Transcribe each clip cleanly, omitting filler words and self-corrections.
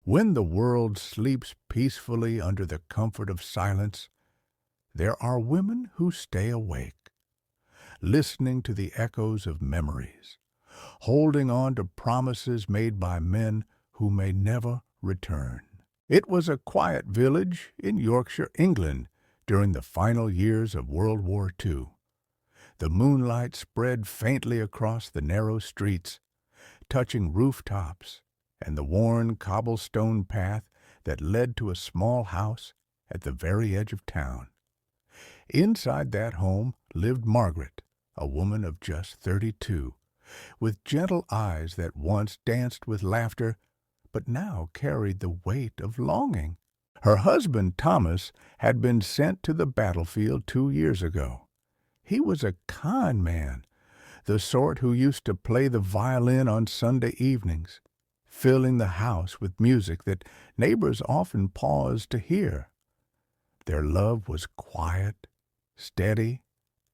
When the world sleeps peacefully under the comfort of silence, there are women who stay awake, listening to the echoes of memories, holding on to promises made by men who may never return. It was a quiet village in Yorkshire, England, during the final years of World War II. The moonlight spread faintly across the narrow streets, touching rooftops and the worn cobblestone path that led to a small house at the very edge of town. Inside that home lived Margaret, a woman of just 32, with gentle eyes that once danced with laughter, but now carried the weight of longing. Her husband, Thomas, had been sent to the battlefield 2 years ago. He was a kind man, the sort who used to play the violin on Sunday evenings, filling the house with music that neighbors often paused to hear. Their love was quiet, steady,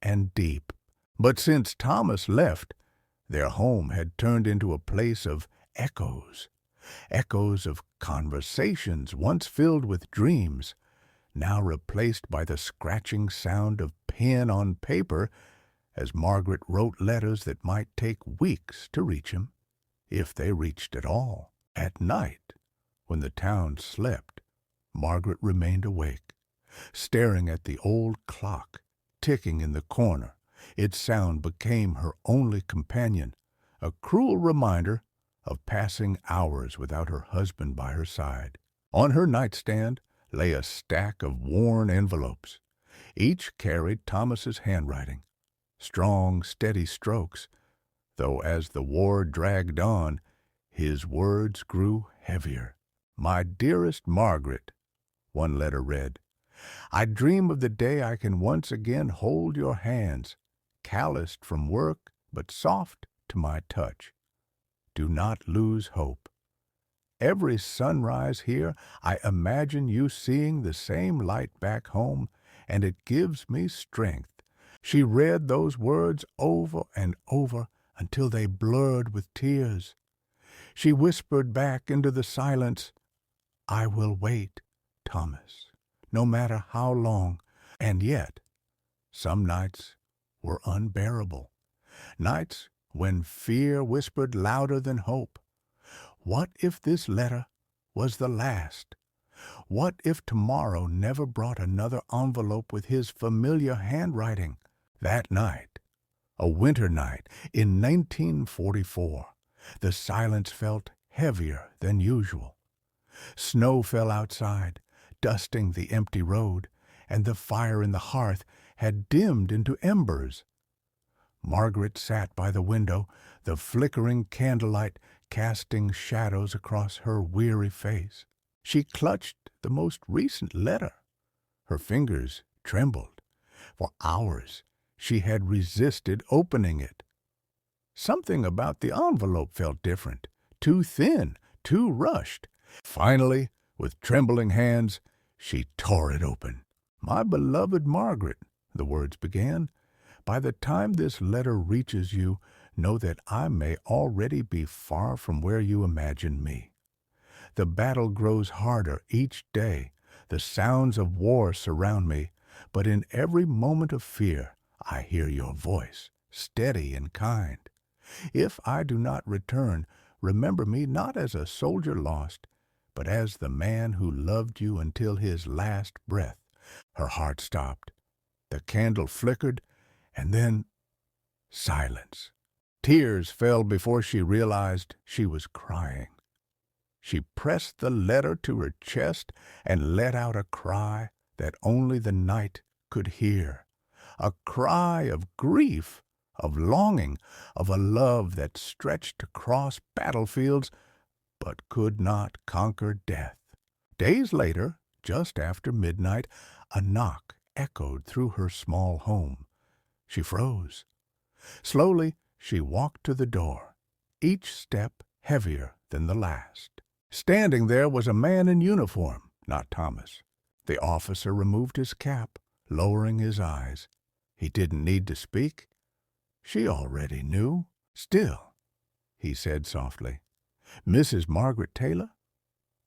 and deep. But since Thomas left, their home had turned into a place of echoes, echoes of conversations once filled with dreams, now replaced by the scratching sound of pen on paper as Margaret wrote letters that might take weeks to reach him, if they reached at all. At night, when the town slept, Margaret remained awake, staring at the old clock ticking in the corner. Its sound became her only companion, a cruel reminder of passing hours without her husband by her side. On her nightstand lay a stack of worn envelopes. Each carried Thomas's handwriting, strong, steady strokes, though as the war dragged on, his words grew heavier. "My dearest Margaret," one letter read, "I dream of the day I can once again hold your hands, calloused from work but soft to my touch. Do not lose hope. Every sunrise here I imagine you seeing the same light back home, and it gives me strength." She read those words over and over until they blurred with tears. She whispered back into the silence, "I will wait, Thomas, no matter how long." And yet, some nights were unbearable, nights when fear whispered louder than hope. What if this letter was the last? What if tomorrow never brought another envelope with his familiar handwriting? That night, a winter night in 1944, the silence felt heavier than usual. Snow fell outside, dusting the empty road, and the fire in the hearth had dimmed into embers. Margaret sat by the window, the flickering candlelight casting shadows across her weary face. She clutched the most recent letter. Her fingers trembled. For hours she had resisted opening it. Something about the envelope felt different, too thin, too rushed. Finally, with trembling hands, she tore it open. "My beloved Margaret," the words began, "by the time this letter reaches you, know that I may already be far from where you imagine me. The battle grows harder each day. The sounds of war surround me, but in every moment of fear I hear your voice, steady and kind. If I do not return, remember me not as a soldier lost, but as the man who loved you until his last breath." Her heart stopped. The candle flickered, and then silence. Tears fell before she realized she was crying. She pressed the letter to her chest and let out a cry that only the night could hear. A cry of grief, of longing, of a love that stretched across battlefields but could not conquer death. Days later, just after midnight, a knock echoed through her small home. She froze. Slowly, she walked to the door, each step heavier than the last. Standing there was a man in uniform, not Thomas. The officer removed his cap, lowering his eyes. He didn't need to speak. She already knew. "Still," he said softly, "Mrs. Margaret Taylor?"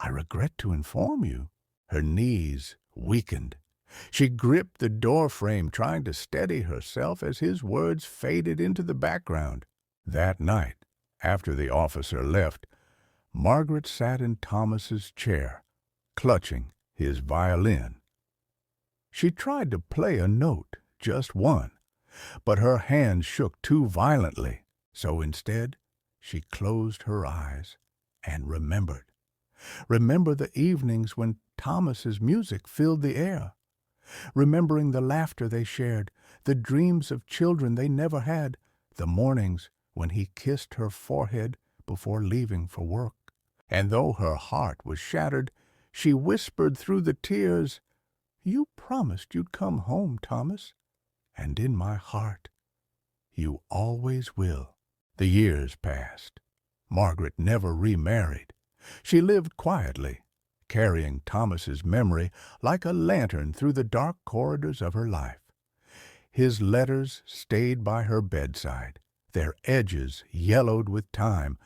I regret to inform you. Her knees weakened. She gripped the doorframe, trying to steady herself as his words faded into the background. That night, after the officer left, Margaret sat in Thomas's chair, clutching his violin. She tried to play a note, just one, but her hands shook too violently, so instead she closed her eyes and remembered. Remember the evenings when Thomas's music filled the air, remembering the laughter they shared, the dreams of children they never had, the mornings when he kissed her forehead before leaving for work. And though her heart was shattered, she whispered through the tears, "You promised you'd come home, Thomas, and in my heart you always will." The years passed. Margaret never remarried. She lived quietly, carrying Thomas's memory like a lantern through the dark corridors of her life. His letters stayed by her bedside, their edges yellowed with time,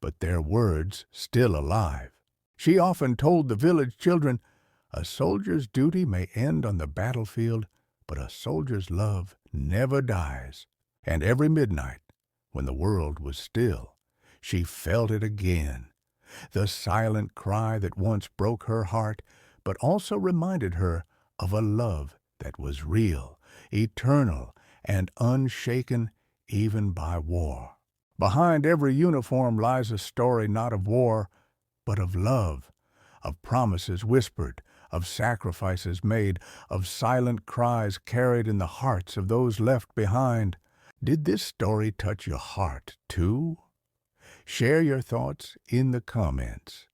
but their words still alive. She often told the village children, "A soldier's duty may end on the battlefield, but a soldier's love never dies." And every midnight, when the world was still, she felt it again, the silent cry that once broke her heart, but also reminded her of a love that was real, eternal, and unshaken even by war. Behind every uniform lies a story not of war, but of love, of promises whispered, of sacrifices made, of silent cries carried in the hearts of those left behind. Did this story touch your heart, too? Share your thoughts in the comments.